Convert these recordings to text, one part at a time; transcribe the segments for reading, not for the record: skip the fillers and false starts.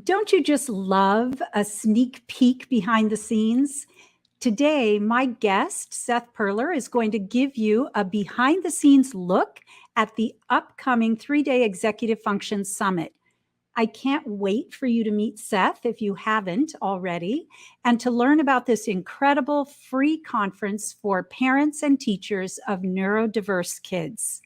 Don't you just love a sneak peek behind the scenes? Today, my guest, Seth Perler, is going to give you a behind the scenes look at the upcoming 3-day Executive Function Summit. I can't wait for you to meet Seth if you haven't already, and to learn about this incredible free conference for parents and teachers of neurodiverse kids.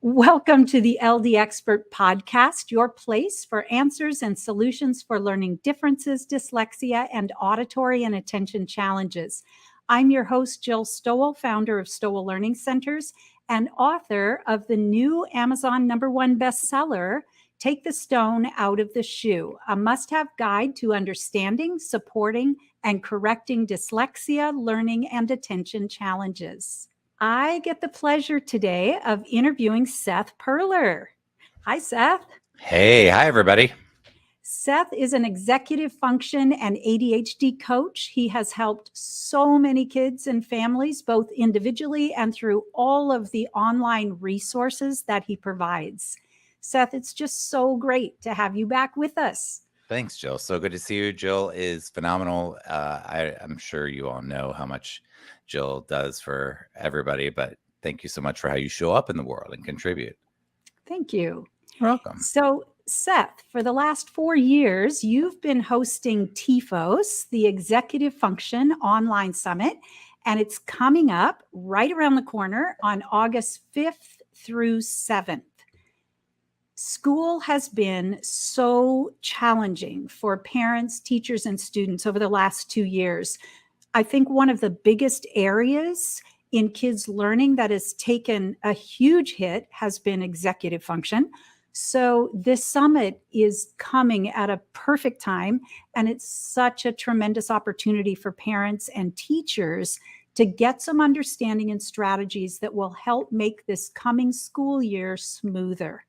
Welcome to the LD Expert Podcast, your place for answers and solutions for learning differences, dyslexia, and auditory and attention challenges. I'm your host, Jill Stowell, founder of Stowell Learning Centers and author of the new Amazon #1 bestseller, Take the Stone Out of the Shoe, a must-have guide to understanding, supporting, and correcting dyslexia, learning, and attention challenges. I get the pleasure today of interviewing Seth Perler. Hi, Seth. Hey, hi, everybody. Seth is an executive function and ADHD coach. He has helped so many kids and families, both individually and through all of the online resources that he provides. Seth, it's just so great to have you back with us. Thanks, Jill. So good to see you. Jill is phenomenal. I'm sure you all know how much Jill does for everybody, but thank you so much for how you show up in the world and contribute. Thank you. You're welcome. So, Seth, for the last 4 years, you've been hosting TEFOS, the Executive Function Online Summit, and it's coming up right around the corner on August 5th through 7th. School has been so challenging for parents, teachers, and students over the last 2 years. I think one of the biggest areas in kids' learning that has taken a huge hit has been executive function. So this summit is coming at a perfect time, and it's such a tremendous opportunity for parents and teachers to get some understanding and strategies that will help make this coming school year smoother.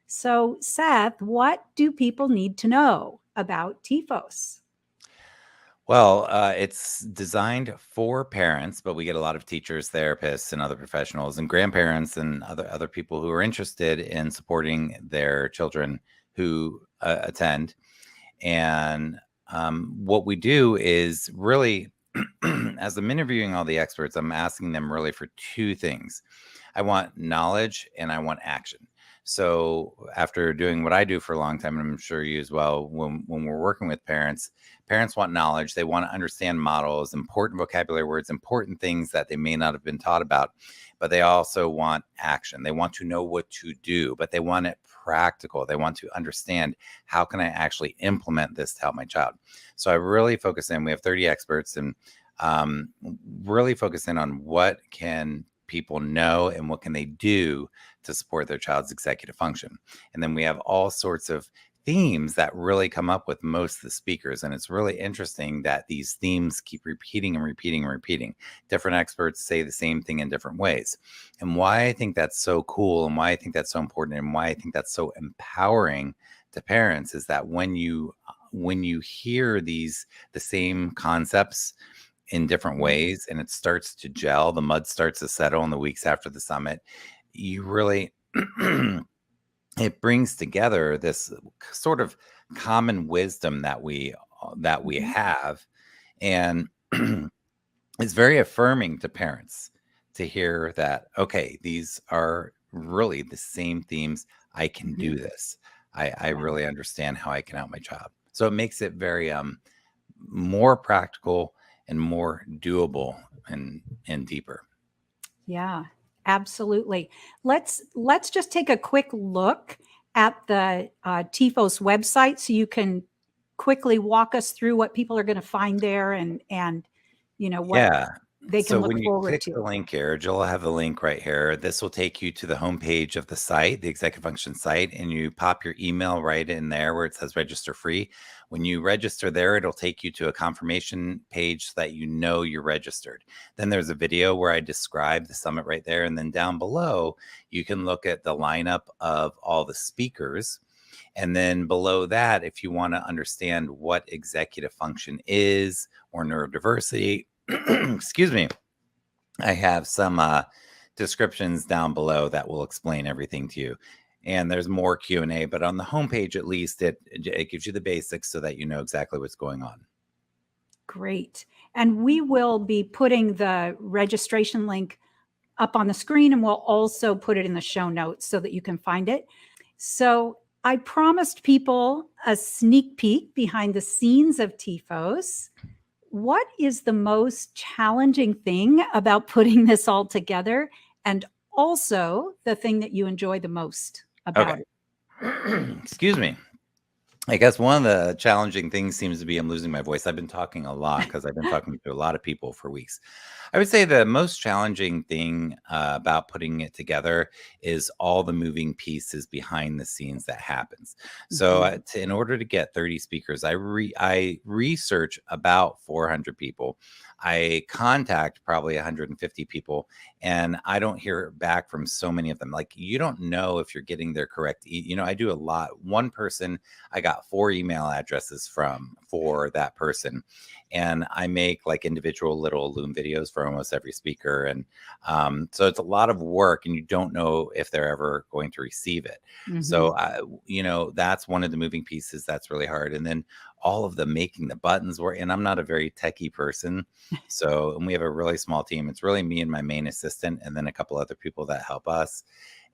So, Seth, what do people need to know about TEFOS? Well, it's designed for parents, but we get a lot of teachers, therapists, and other professionals and grandparents and other people who are interested in supporting their children who attend. And what we do is really, as I'm interviewing all the experts, I'm asking them really for two things. I want knowledge and I want action. So after doing what I do for a long time, and I'm sure you as well, when we're working with parents want knowledge. They want to understand models, important vocabulary words, important things that they may not have been taught about, but they also want action. They want to know what to do, but they want it practical. They want to understand, how can I actually implement this to help my child? So I really focus in, we have 30 experts, and really focus in on what can people know and what can they do to support their child's executive function. And then we have all sorts of themes that really come up with most of the speakers. And it's really interesting that these themes keep repeating and repeating and repeating. Different experts say the same thing in different ways. And why I think that's so cool, and why I think that's so important, and why I think that's so empowering to parents is that when you hear the same concepts in different ways, and it starts to gel, the mud starts to settle in the weeks after the summit, you really, it brings together this sort of common wisdom that we have. And it's very affirming to parents to hear that, okay, these are really the same themes. I can do this. I really understand how I can help my child. So it makes it very more practical and more doable and deeper. Yeah, absolutely. Let's just take a quick look at the TEFOS website so you can quickly walk us through what people are going to find there and what they can look forward to. So when you click the link here, Jill will have the link right here. This will take you to the homepage of the site, the Executive Function site, and you pop your email right in there where it says register free. When you register there, it'll take you to a confirmation page so that you know you're registered. Then there's a video where I describe the summit right there. And then down below, you can look at the lineup of all the speakers. And then below that, if you want to understand what executive function is or neurodiversity, excuse me, I have some descriptions down below that will explain everything to you. And there's more Q&A, but on the homepage, at least it gives you the basics so that you know exactly what's going on. Great. And we will be putting the registration link up on the screen, and we'll also put it in the show notes so that you can find it. So I promised people a sneak peek behind the scenes of TEFOS. What is the most challenging thing about putting this all together, and also the thing that you enjoy the most about it? Excuse me. I guess one of the challenging things seems to be I'm losing my voice. I've been talking a lot because I've been talking to a lot of people for weeks. I would say the most challenging thing about putting it together is all the moving pieces behind the scenes that happens. So in order to get 30 speakers, I research about 400 people. I contact probably 150 people, and I don't hear back from so many of them. Like, you don't know if you're getting their correct. I do a lot. One person I got 4 email addresses for that person. And I make like individual little Loom videos for almost every speaker. And so it's a lot of work, and you don't know if they're ever going to receive it. So, that's one of the moving pieces that's really hard. And then all of the making the buttons work. And I'm not a very techie person. And we have a really small team. It's really me and my main assistant, and then a couple other people that help us.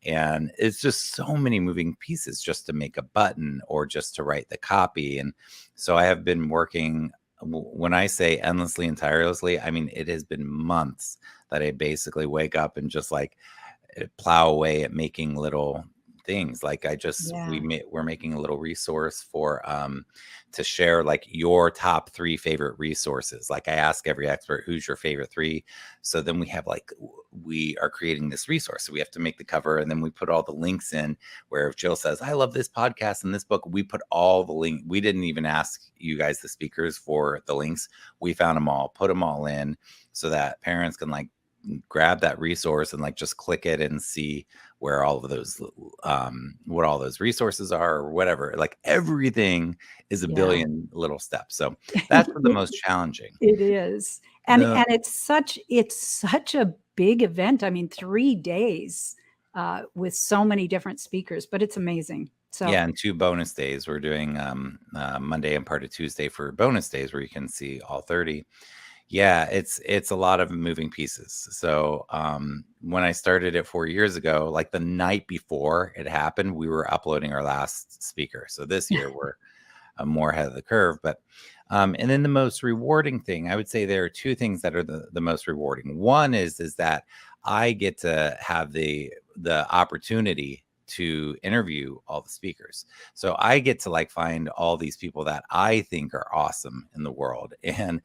And it's just so many moving pieces just to make a button or just to write the copy. And so I have been working, when I say endlessly and tirelessly, I mean, it has been months that I basically wake up and just like plow away at making little things. Like we're making a little resource for to share like your top 3 favorite resources. Like, I ask every expert, who's your favorite 3? So then we are creating this resource. So we have to make the cover, and then we put all the links in, where if Jill says, I love this podcast and this book, we put all the link. We didn't even ask you guys, the speakers, for the links. We found them all, put them all in, so that parents can like grab that resource and like just click it and see where all of those what all those resources are, or whatever. Like, everything is a billion little steps. So that's the most challenging. It is. And it's such a big event. I mean, 3 days with so many different speakers, but it's amazing. So yeah, and 2 bonus days. We're doing Monday and part of Tuesday for bonus days, where you can see all 30. Yeah, it's a lot of moving pieces. So when I started it 4 years ago, like the night before it happened, we were uploading our last speaker. So this year we're more ahead of the curve. But and then the most rewarding thing, I would say there are 2 things that are the most rewarding. One is that I get to have the opportunity to interview all the speakers. So I get to like find all these people that I think are awesome in the world, and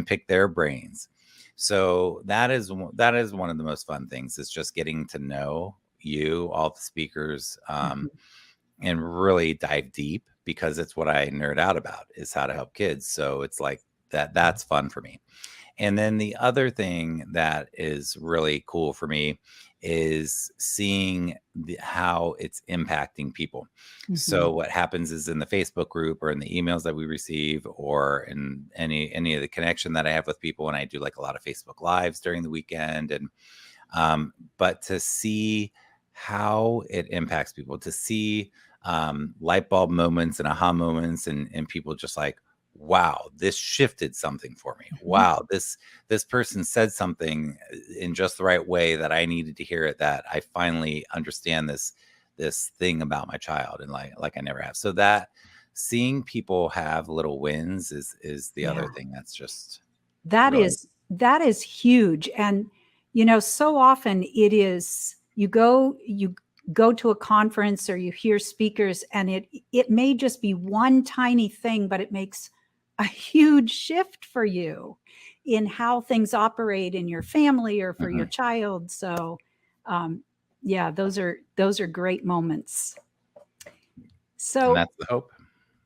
pick their brains. So that is one of the most fun things, is just getting to know all the speakers, and really dive deep, because it's what I nerd out about, is how to help kids. So it's like that's fun for me. And then the other thing that is really cool for me is seeing how it's impacting people. So what happens is, in the Facebook group, or in the emails that we receive, or in any of the connection that I have with people, and I do like a lot of Facebook lives during the weekend, and but to see how it impacts people, to see light bulb moments and aha moments, and people just like, wow, this shifted something for me. Wow, this person said something in just the right way that I needed to hear it, that I finally understand this thing about my child, and like I never have. So that seeing people have little wins is the other thing that's just that really... is huge. And so often it is, you go to a conference, or you hear speakers, and it may just be one tiny thing, but it makes a huge shift for you in how things operate in your family or for your child. So those are great moments. So and that's the hope.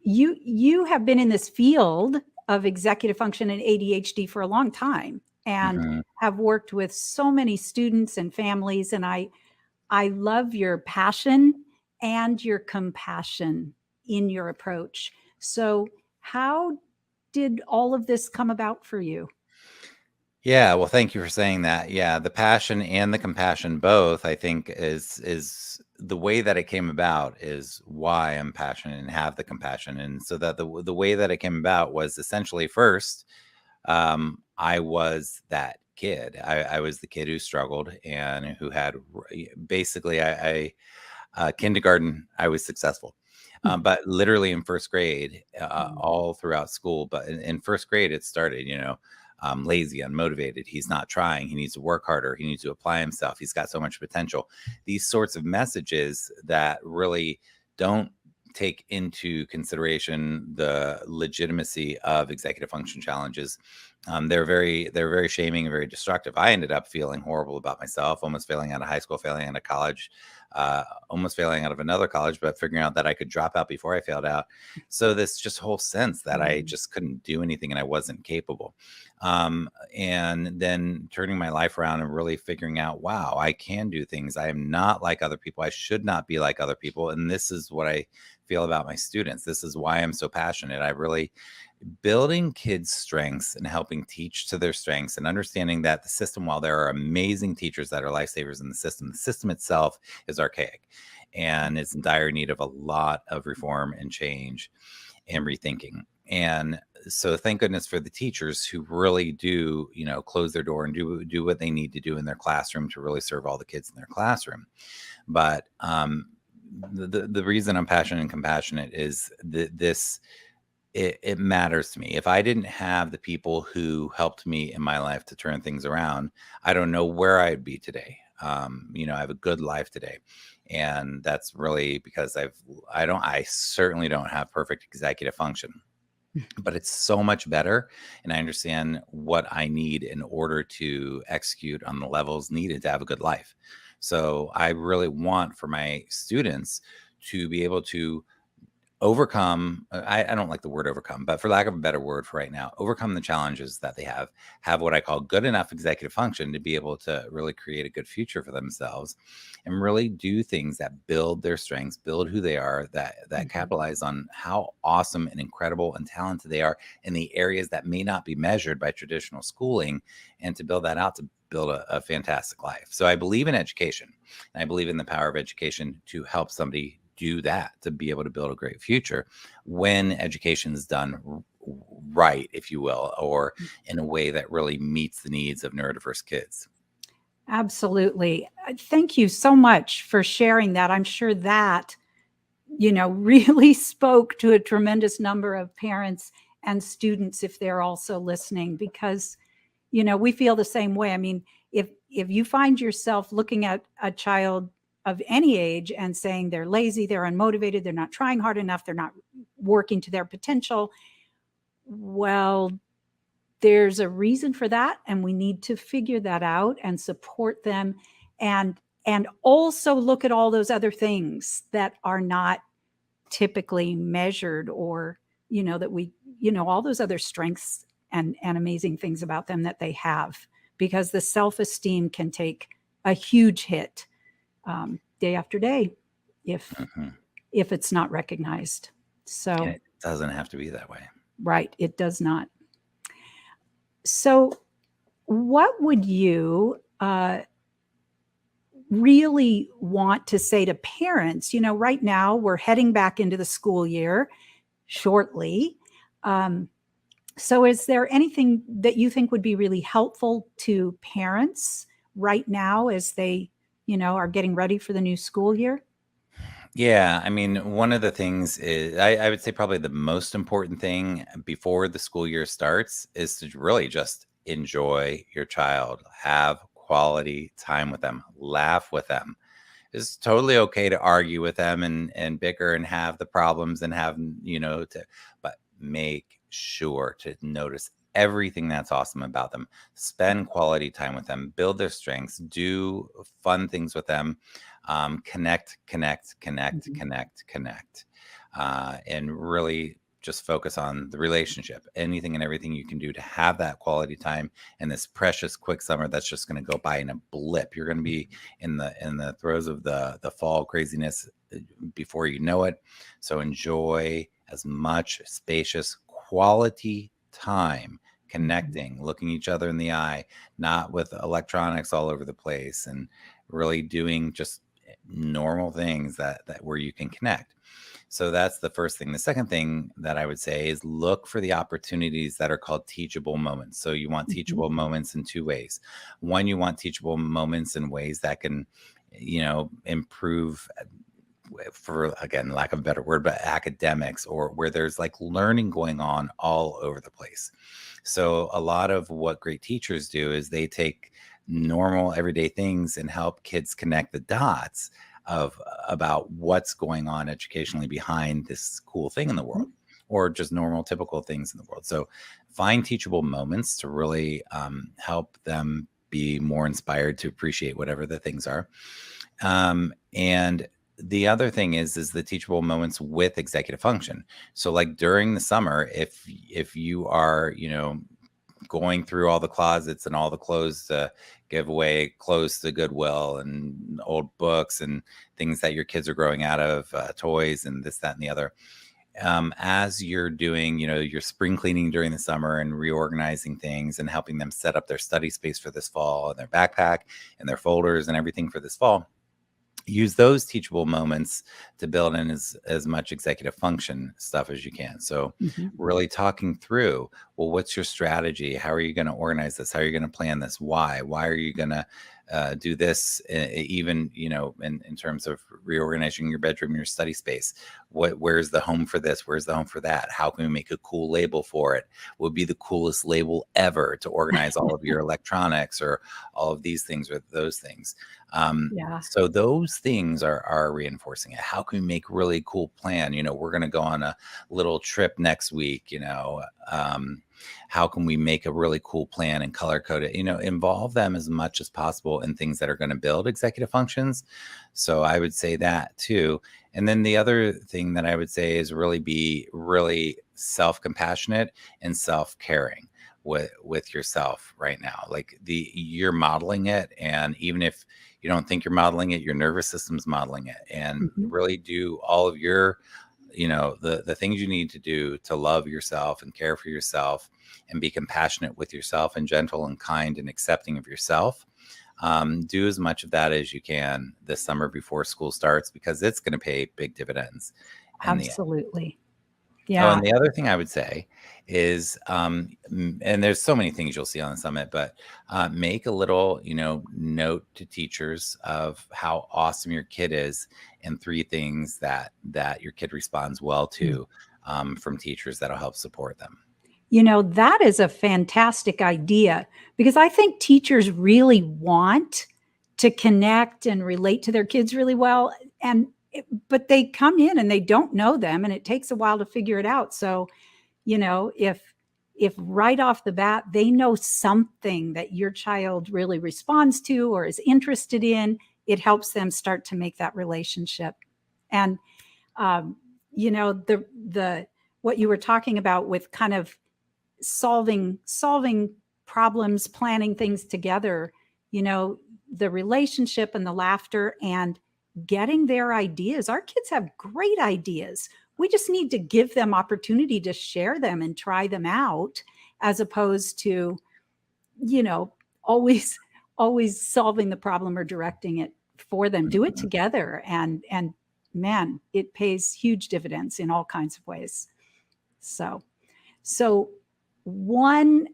You have been in this field of executive function and ADHD for a long time, and have worked with so many students and families. And I love your passion and your compassion in your approach. So how did all of this come about for you? Yeah, well, thank you for saying that. Yeah, the passion and the compassion both, I think, is the way that it came about is why I'm passionate and have the compassion. And so that the way that it came about was essentially first, I was that kid. I was the kid who struggled and who had basically kindergarten, I was successful. But literally in first grade, all throughout school, but in first grade, it started, lazy, unmotivated. He's not trying. He needs to work harder. He needs to apply himself. He's got so much potential. These sorts of messages that really don't take into consideration the legitimacy of executive function challenges. They're very shaming and very destructive. I ended up feeling horrible about myself, almost failing out of high school, failing out of college, almost failing out of another college, but figuring out that I could drop out before I failed out. So this just whole sense that I just couldn't do anything and I wasn't capable. And then turning my life around and really figuring out, wow, I can do things. I am not like other people. I should not be like other people. And this is what I feel about my students. This is why I'm so passionate. I really building kids' strengths and helping teach to their strengths and understanding that the system, while there are amazing teachers that are lifesavers in the system itself is archaic and it's in dire need of a lot of reform and change and rethinking. And so thank goodness for the teachers who really do, close their door and do what they need to do in their classroom to really serve all the kids in their classroom. But the reason I'm passionate and compassionate is this. It matters to me. If I didn't have the people who helped me in my life to turn things around, I don't know where I'd be today. I have a good life today. And that's really because I certainly don't have perfect executive function, but it's so much better. And I understand what I need in order to execute on the levels needed to have a good life. So I really want for my students to be able to overcome, I don't like the word overcome, but for lack of a better word for right now, overcome the challenges that they have what I call good enough executive function to be able to really create a good future for themselves and really do things that build their strengths, build who they are, that capitalize on how awesome and incredible and talented they are in the areas that may not be measured by traditional schooling, and to build that out to build a fantastic life. So I believe in education, and I believe in the power of education to help somebody do that, to be able to build a great future when education is done right, if you will, or in a way that really meets the needs of neurodiverse kids. Absolutely. Thank you so much for sharing that. I'm sure that, really spoke to a tremendous number of parents and students if they're also listening, because, we feel the same way. I mean, if you find yourself looking at a child of any age and saying they're lazy, they're unmotivated, they're not trying hard enough, they're not working to their potential, well, there's a reason for that, and we need to figure that out and support them, and also look at all those other things that are not typically measured, or that we all those other strengths and amazing things about them that they have, because the self-esteem can take a huge hit day after day if it's not recognized. So And it doesn't have to be that way. right, it does not. So what would you really want to say to parents? Right now we're heading back into the school year shortly. So is there anything that you think would be really helpful to parents right now as they are getting ready for the new school year? Yeah, I mean, one of the things is I would say probably the most important thing before the school year starts is to really just enjoy your child, have quality time with them, laugh with them. It's totally okay to argue with them and bicker and have the problems and have, but make sure to notice everything that's awesome about them. Spend quality time with them, build their strengths, do fun things with them, connect, and really just focus on the relationship, anything and everything you can do to have that quality time in this precious quick summer that's just going to go by in a blip. You're going to be in the throes of the fall craziness before you know it. So enjoy as much spacious quality time connecting, looking each other in the eye, not with electronics all over the place, and really doing just normal things that where you can connect. So that's the first thing. The second thing that I would say is look for the opportunities that are called teachable moments. So you want Mhm. teachable moments in two ways. One, you want teachable moments in ways that can, improve, for, again, lack of a better word, but academics, or where there's like learning going on all over the place. So a lot of what great teachers do is they take normal everyday things and help kids connect the dots of about what's going on educationally behind this cool thing in the Mhm. world, or just normal typical things in the world. So find teachable moments to really help them be more inspired to appreciate whatever the things are. And the other thing is the teachable moments with executive function. So like during the summer, if you are, going through all the closets and all the clothes to give away, clothes to Goodwill, and old books and things that your kids are growing out of, toys and this, that, and the other. As you're doing, your spring cleaning during the summer and reorganizing things and helping them set up their study space for this fall, and their backpack and their folders and everything for this fall, use those teachable moments to build in as much executive function stuff as you can. So Mhm. really talking through, well, what's your strategy? How are you going to organize this? How are you going to plan this? Why are you going to do this? Even, in terms of reorganizing your bedroom, your study space, where's the home for this? Where's the home for that? How can we make a cool label for it? What would be the coolest label ever to organize all of your electronics, or all of these things, or those things? Yeah. So those things are reinforcing it. How can we make really cool plan? We're going to go on a little trip next week. How can we make a really cool plan and color code it? Involve them as much as possible in things that are going to build executive functions. So I would say that too. And then the other thing that I would say is really be really self-compassionate and self-caring with yourself right now. Like you're modeling it, and even if you don't think you're modeling it, your nervous system's modeling it. And Mhm. really do all of your, the things you need to do to love yourself and care for yourself, and be compassionate with yourself, and gentle and kind and accepting of yourself. Do as much of that as you can this summer before school starts, because it's going to pay big dividends in the end. Absolutely. Oh, Yeah. and the other thing I would say is, and there's so many things you'll see on the summit, but make a little, note to teachers of how awesome your kid is, and three things that your kid responds well Mm. to, from teachers that'll help support them. That is a fantastic idea, because I think teachers really want to connect and relate to their kids really well. But they come in and they don't know them, and it takes a while to figure it out. So, if right off the bat they know something that your child really responds to or is interested in, it helps them start to make that relationship. And the what you were talking about with kind of solving problems, planning things together, you know, the relationship and the laughter and getting their ideas. Our kids have great ideas. We just need to give them opportunity to share them and try them out, as opposed to, you know, always always solving the problem or directing it for them. Do it Mhm. together, and man, it pays huge dividends in all kinds of ways. So, one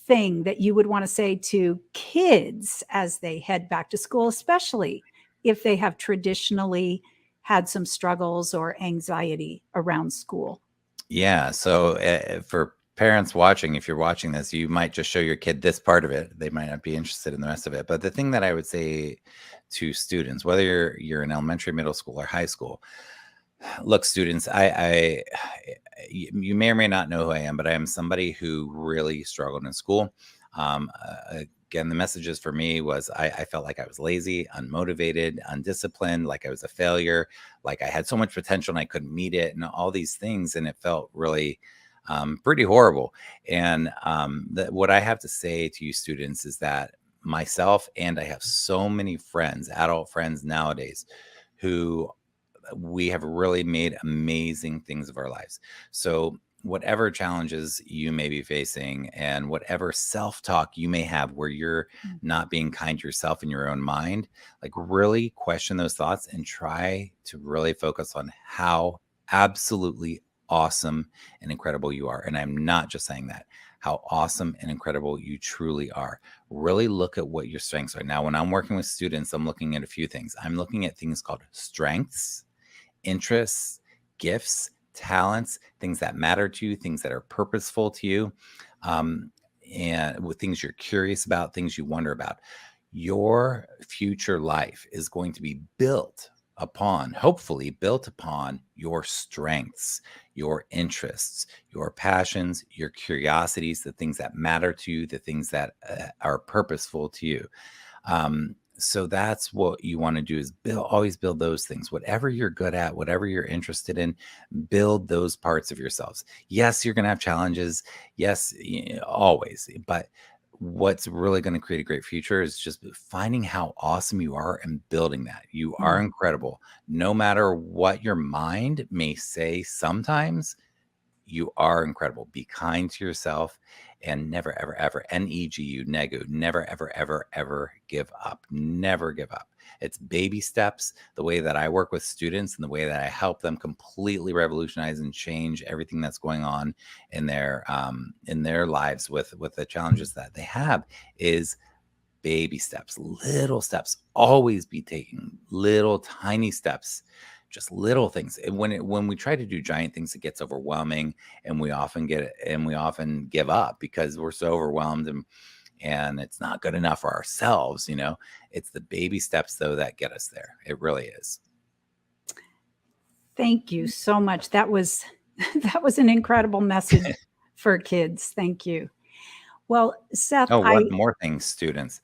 thing that you would want to say to kids as they head back to school, especially if they have traditionally had some struggles or anxiety around school? Yeah. So for parents watching, if you're watching this, you might just show your kid this part of it. They might not be interested in the rest of it. But the thing that I would say to students, whether you're in elementary, middle school, or high school, look, students, you may or may not know who I am, but I am somebody who really struggled in school. Again, the messages for me was I felt like I was lazy, unmotivated, undisciplined, like I was a failure, like I had so much potential and I couldn't meet it, and all these things. And it felt really pretty horrible. And what I have to say to you students is that myself, and I have so many friends, adult friends nowadays, who we have really made amazing things of our lives. So whatever challenges you may be facing and whatever self-talk you may have where you're not being kind to yourself in your own mind, like really question those thoughts and try to really focus on how absolutely awesome and incredible you are. And I'm not just saying that, how awesome and incredible you truly are. Really look at what your strengths are. Now, when I'm working with students, I'm looking at a few things. I'm looking at things called strengths, interests, gifts, talents, things that matter to you, things that are purposeful to you, and with things you're curious about, things you wonder about. Your future life is going to be built upon, hopefully built upon your strengths, your interests, your passions, your curiosities, the things that matter to you, the things that are purposeful to you. So that's what you want to do, is always build those things. Whatever you're good at, whatever you're interested in, build those parts of yourselves. Yes, you're going to have challenges. Yes, always. But what's really going to create a great future is just finding how awesome you are and building that. You are incredible. No matter what your mind may say sometimes, you are incredible. Be kind to yourself and never, ever, ever, NEGU, negu, never, ever, ever, ever give up. Never give up. It's baby steps. The way that I work with students and the way that I help them completely revolutionize and change everything that's going on in their lives with the challenges that they have is baby steps, little steps. Always be taking little tiny steps, just little things. And when we try to do giant things, it gets overwhelming, and we often give up because we're so overwhelmed, and it's not good enough for ourselves. It's the baby steps though that get us there. It really is. Thank you so much. That was an incredible message for kids. Thank you. Well, Seth, Oh, one more thing, students.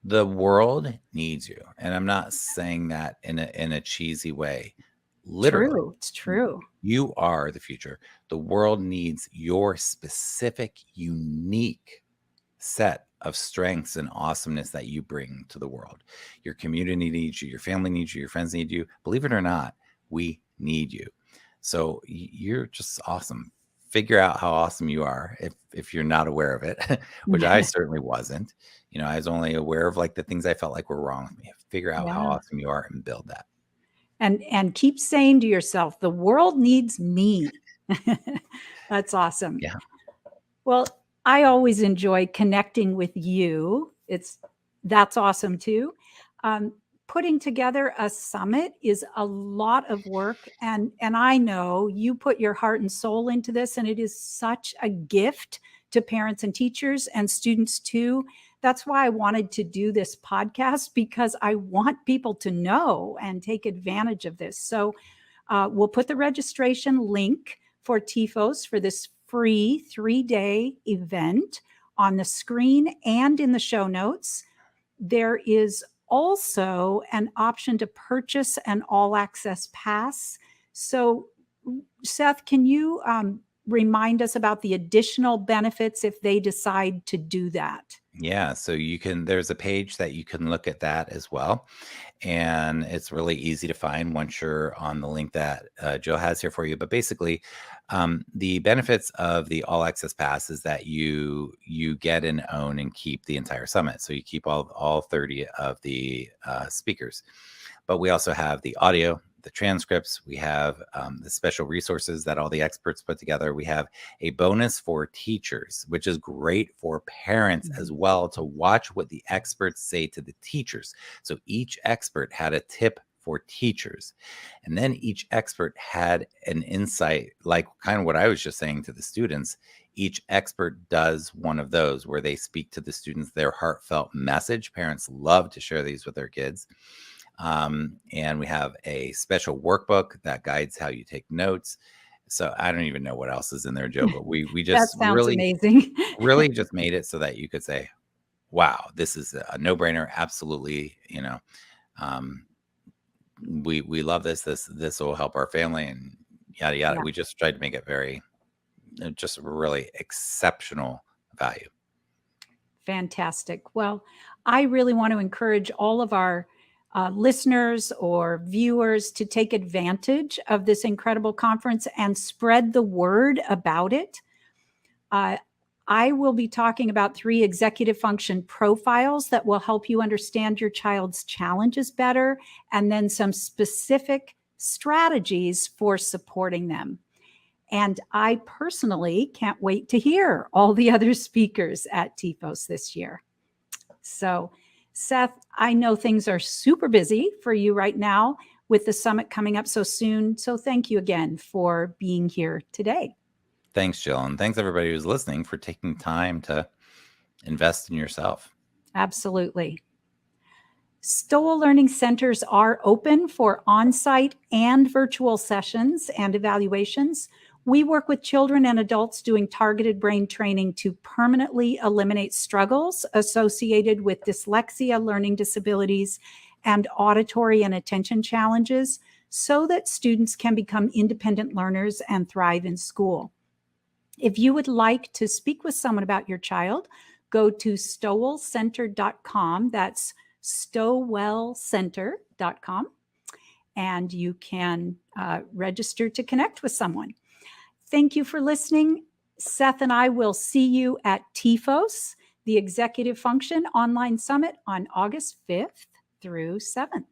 The world needs you. And I'm not saying that in a cheesy way. Literally. It's true. You are the future. The world needs your specific, unique set of strengths and awesomeness that you bring to the world. Your community needs you. Your family needs you. Your friends need you. Believe it or not, we need you. So you're just awesome. Figure out how awesome you are if you're not aware of it, which I certainly wasn't. I was only aware of like the things I felt like were wrong with me. Figure out how awesome you are and build that. And keep saying to yourself, the world needs me. That's awesome. Yeah. Well, I always enjoy connecting with you. That's awesome too. Putting together a summit is a lot of work. And I know you put your heart and soul into this, and it is such a gift to parents and teachers and students too. That's why I wanted to do this podcast, because I want people to know and take advantage of this. So we'll put the registration link for TEFOS for this free 3-day event on the screen and in the show notes. There is also an option to purchase an all-access pass. So, Seth, can you remind us about the additional benefits if they decide to do that? Yeah, so there's a page that you can look at that as well. And it's really easy to find once you're on the link that Jill has here for you. But basically, the benefits of the All Access Pass is that you get and own and keep the entire summit. So you keep all 30 of the speakers. But we also have the audio, the transcripts. We have the special resources that all the experts put together. We have a bonus for teachers, which is great for parents as well, to watch what the experts say to the teachers. So each expert had a tip for teachers. And then each expert had an insight, like kind of what I was just saying to the students. Each expert does one of those where they speak to the students their heartfelt message. Parents love to share these with their kids. And we have a special workbook that guides how you take notes. So I don't even know what else is in there, Joe, but we just that sounds amazing. really just made it so that you could say, wow, this is a no-brainer. Absolutely. We love this. This will help our family and yada, yada. Yeah. We just tried to make it very, just really exceptional value. Fantastic. Well, I really want to encourage all of our listeners or viewers to take advantage of this incredible conference and spread the word about it. I will be talking about 3 executive function profiles that will help you understand your child's challenges better, and then some specific strategies for supporting them. And I personally can't wait to hear all the other speakers at TEFOS this year. So, Seth, I know things are super busy for you right now with the summit coming up so soon. So thank you again for being here today. Thanks, Jill. And thanks everybody who's listening for taking time to invest in yourself. Absolutely. Stowell Learning Centers are open for on-site and virtual sessions and evaluations. We work with children and adults doing targeted brain training to permanently eliminate struggles associated with dyslexia, learning disabilities, and auditory and attention challenges so that students can become independent learners and thrive in school. If you would like to speak with someone about your child, go to stowellcenter.com. That's stowellcenter.com. And you can register to connect with someone. Thank you for listening. Seth and I will see you at TEFOS, the Executive Function Online Summit, on August 5th through 7th.